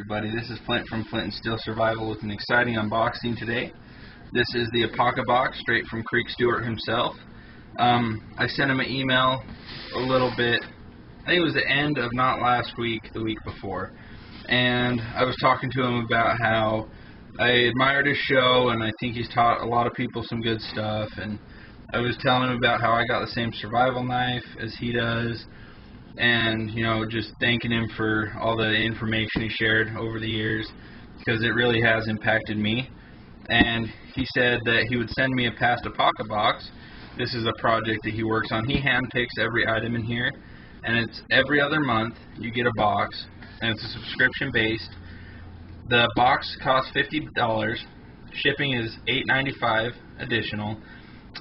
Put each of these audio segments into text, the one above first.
everybody, this is Flint from Flint and Steel Survival with an exciting unboxing today. This is the Apocabox straight from Stewart himself. I sent him an email a little bit, I think it was the end of not last week, the week before, and I was talking to him about how I admired his show and I think he's taught a lot of people some good stuff, and I was telling him about how I got the same survival knife as he does, and just thanking him for all the information he shared over the years, because it really has impacted me. And he said that he would send me a past Apocabox. This is a project that he works on. He handpicks every item in here, and it's every other month you get a box, and it's a subscription based. The box costs $50. Shipping is $8.95 additional,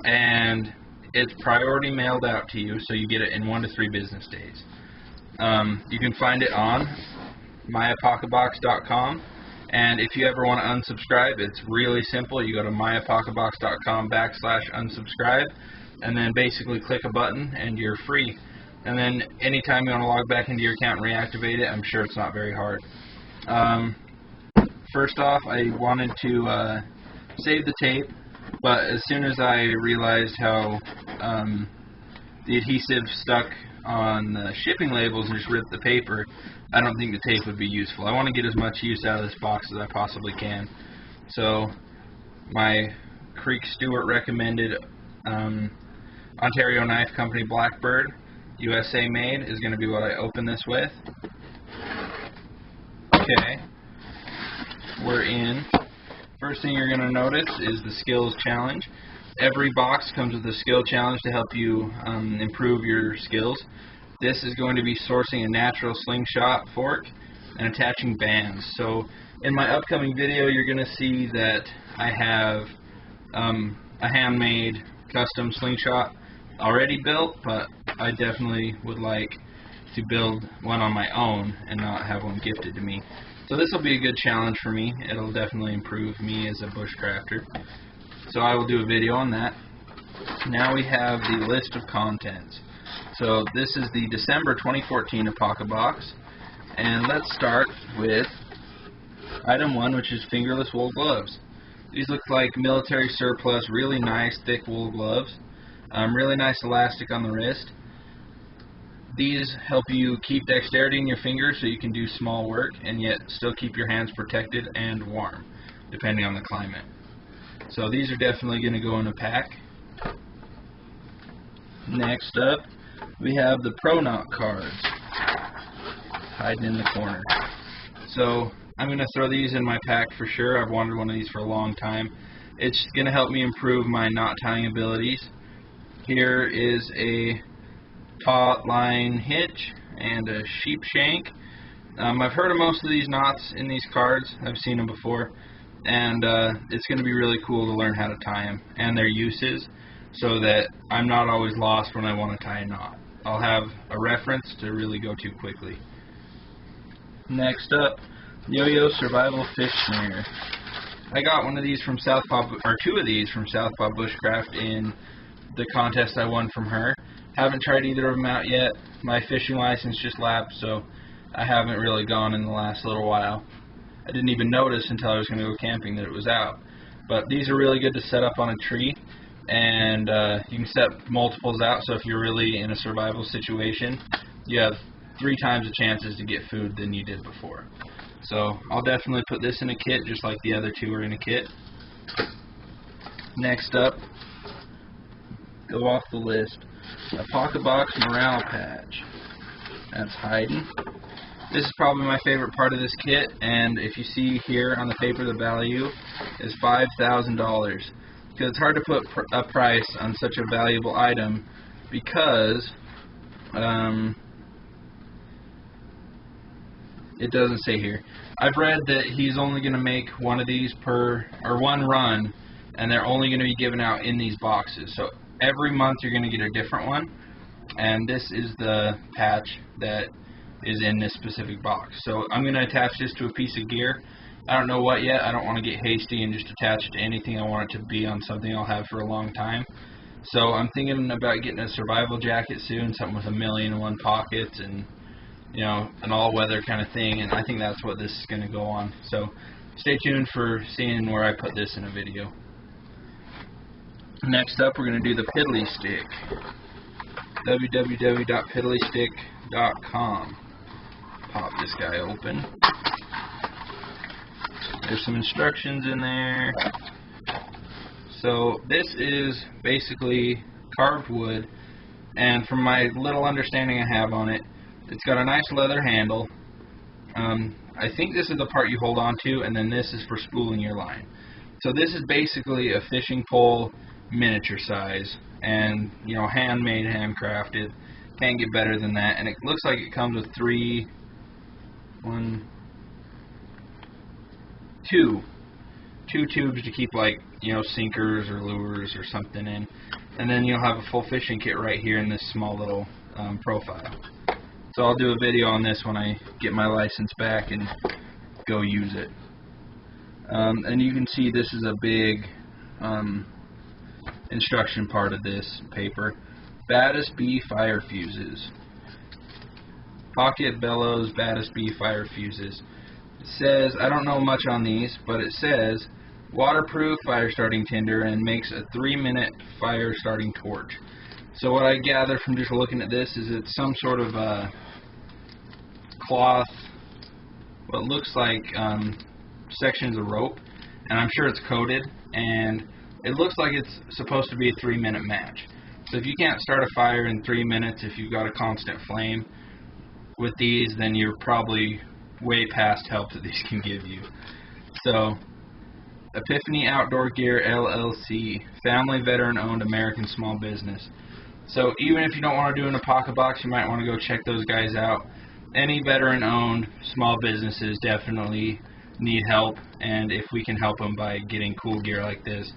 and it's priority mailed out to you, so you get it in 1 to 3 business days. You can find it on myapocabox.com, and if you ever want to unsubscribe, it's really simple. You go to myapocabox.com/unsubscribe, and then basically click a button and you're free. And then anytime you want to log back into your account and reactivate it, I'm sure it's not very hard. First off, I wanted to save the tape, but as soon as I realized how the adhesive stuck on the shipping labels and just ripped the paper, I don't think the tape would be useful. I want to get as much use out of this box as I possibly can. So my Stewart recommended Ontario Knife Company Blackbird, USA made, is going to be what I open this with. Okay, we're in. First thing you're going to notice is the skills challenge. Every box comes with a skill challenge to help you improve your skills. This is going to be sourcing a natural slingshot fork and attaching bands. So in my upcoming video, you're going to see that I have a handmade custom slingshot already built, but I definitely would like to build one on my own and not have one gifted to me. So this will be a good challenge for me. It'll definitely improve me as a bushcrafter. So I will do a video on that. Now we have the list of contents. So this is the December 2014 Apocabox, and let's start with item 1, which is fingerless wool gloves. These look like military surplus, really nice thick wool gloves. Really nice elastic on the wrist. These help you keep dexterity in your fingers so you can do small work and yet still keep your hands protected and warm, depending on the climate. So these are definitely going to go in a pack. Next up, we have the Pro Knot cards hiding in the corner. So I'm going to throw these in my pack for sure. I've wanted one of these for a long time. It's going to help me improve my knot tying abilities. Here is a taut line hitch and a sheep shank. I've heard of most of these knots in these cards. I've seen them before, and it's going to be really cool to learn how to tie them and their uses, so that I'm not always lost when I want to tie a knot. I'll have a reference to really go to quickly. Next up, Yo-Yo Survival Fish Snare. I got one of these from Southpaw, or 2 of these from Southpaw Bushcraft in the contest I won from her. Haven't tried either of them out yet. My fishing license just lapsed, so I haven't really gone in the last little while. I didn't even notice until I was going to go camping that it was out. But these are really good to set up on a tree, and you can set multiples out, so if you're really in a survival situation, you have 3 times the chances to get food than you did before. So I'll definitely put this in a kit, just like the other 2 are in a kit. Next up, go off the list, Apocabox Morale Patch. That's hiding. This is probably my favorite part of this kit, and if you see here on the paper, the value is $5,000. Because it's hard to put a price on such a valuable item, because it doesn't say here. I've read that he's only going to make one of these one run, and they're only going to be given out in these boxes. So every month you're going to get a different one, and this is the patch that is in this specific box. So I'm going to attach this to a piece of gear. I don't know what yet. I don't want to get hasty and just attach it to anything. I want it to be on something I'll have for a long time. So I'm thinking about getting a survival jacket soon, something with 1,000,001 pockets and you know, an all-weather kind of thing, and I think that's what this is going to go on. So stay tuned for seeing where I put this in a video. Next up, we're going to do the piddly stick. www.piddlystick.com. Pop this guy open. There's some instructions in there. So this is basically carved wood, and from my little understanding I have on it, it's got a nice leather handle. I think this is the part you hold on to, and then this is for spooling your line. So this is basically a fishing pole miniature size, and you know, handmade, handcrafted. Can't get better than that. And it looks like it comes with two tubes to keep, like, you know, sinkers or lures or something in, and then you'll have a full fishing kit right here in this small little profile. So I'll do a video on this when I get my license back and go use it. And you can see this is a big instruction part of this paper. Baddest bee fire fuses. Pocket bellows, baddest bee fire fuses. It says, I don't know much on these, but it says waterproof fire starting tinder and makes a 3-minute fire starting torch. So what I gather from just looking at this is it's some sort of cloth, what looks like sections of rope, and I'm sure it's coated, and it looks like it's supposed to be a 3-minute match. So if you can't start a fire in 3 minutes, if you've got a constant flame with these, then you're probably way past help that these can give you. So, Epiphany Outdoor Gear LLC, family veteran-owned American small business. So even if you don't want to do an Apocabox, you might want to go check those guys out. Any veteran-owned small businesses definitely need help, and if we can help them by getting cool gear like this,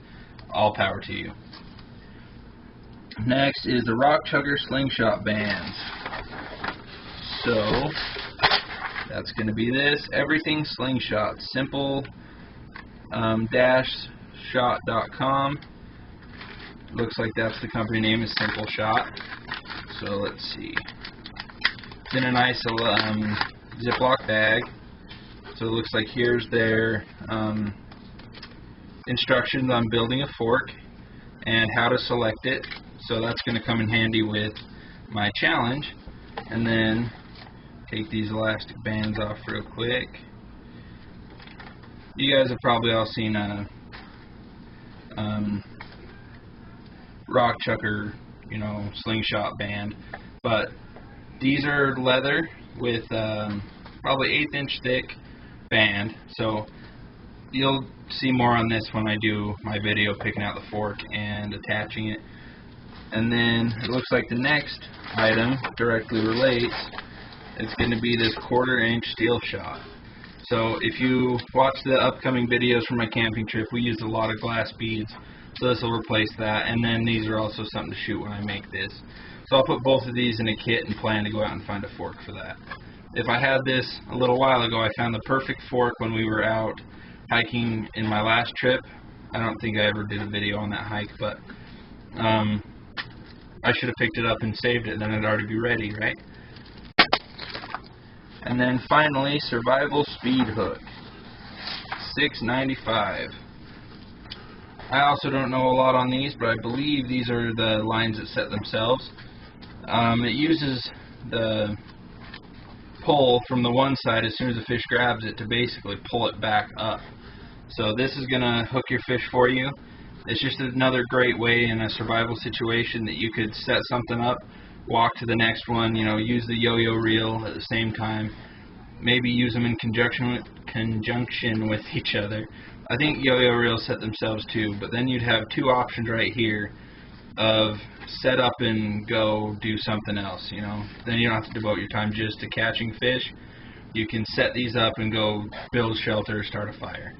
all power to you. Next is the Rock Chugger Slingshot bands. So that's going to be this. Everything Slingshot. Simple shot.com. Looks like that's the company name, is Simple Shot. So let's see. It's in a nice Ziploc bag. So it looks like here's their instructions on building a fork and how to select it. So that's going to come in handy with my challenge. And then take these elastic bands off real quick. You guys have probably all seen a Rock Chugger, you know, slingshot band, but these are leather with probably 1/8 inch thick band. So you'll see more on this when I do my video picking out the fork and attaching it. And then it looks like the next item directly relates. It's going to be this 1/4 inch steel shot. So if you watch the upcoming videos from my camping trip, we used a lot of glass beads, so this will replace that. And then these are also something to shoot when I make this. So I'll put both of these in a kit and plan to go out and find a fork for that. If I had this a little while ago, I found the perfect fork when we were out hiking in my last trip. I don't think I ever did a video on that hike, but I should have picked it up and saved it, then it'd already be ready, right? And then finally, Survival Speed Hook, $6.95. I also don't know a lot on these, but I believe these are the lines that set themselves. It uses the pull from the one side as soon as the fish grabs it to basically pull it back up. So this is going to hook your fish for you. It's just another great way in a survival situation that you could set something up, walk to the next one, you know, use the yo-yo reel at the same time, maybe use them in conjunction with each other. I think yo-yo reels set themselves too, but then you'd have two options right here of set up and go do something else, you know. Then you don't have to devote your time just to catching fish. You can set these up and go build shelter, start a fire.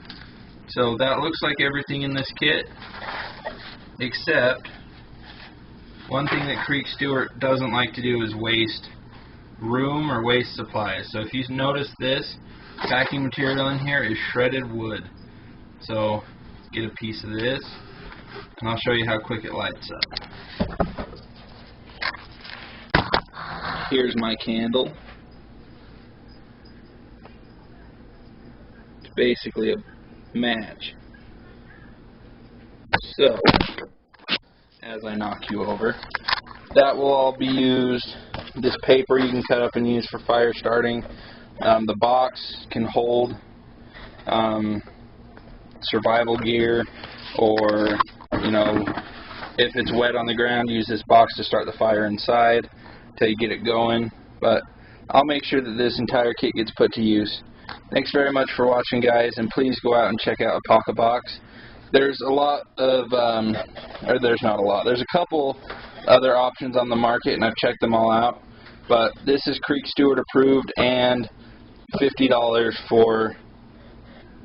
So that looks like everything in this kit, except one thing that Creek Stewart doesn't like to do is waste room or waste supplies. So if you notice, this packing material in here is shredded wood. So get a piece of this, and I'll show you how quick it lights up. Here's my candle. basically a match. So, as I knock you over, that will all be used. This paper you can cut up and use for fire starting. The box can hold survival gear, or, you know, if it's wet on the ground, use this box to start the fire inside until you get it going. But I'll make sure that this entire kit gets put to use. Thanks very much for watching, guys, and please go out and check out Apocabox. There's a lot of, or there's not a lot, there's a couple other options on the market, and I've checked them all out, but this is Creek Stewart approved, and $50 for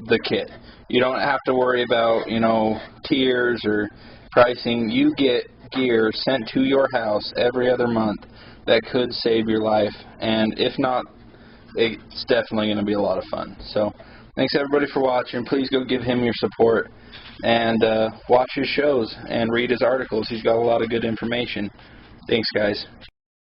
the kit. You don't have to worry about, you know, tiers or pricing. You get gear sent to your house every other month that could save your life, and if not, it's definitely going to be a lot of fun. So thanks everybody for watching. Please go give him your support, and watch his shows and read his articles. He's got a lot of good information. Thanks, guys.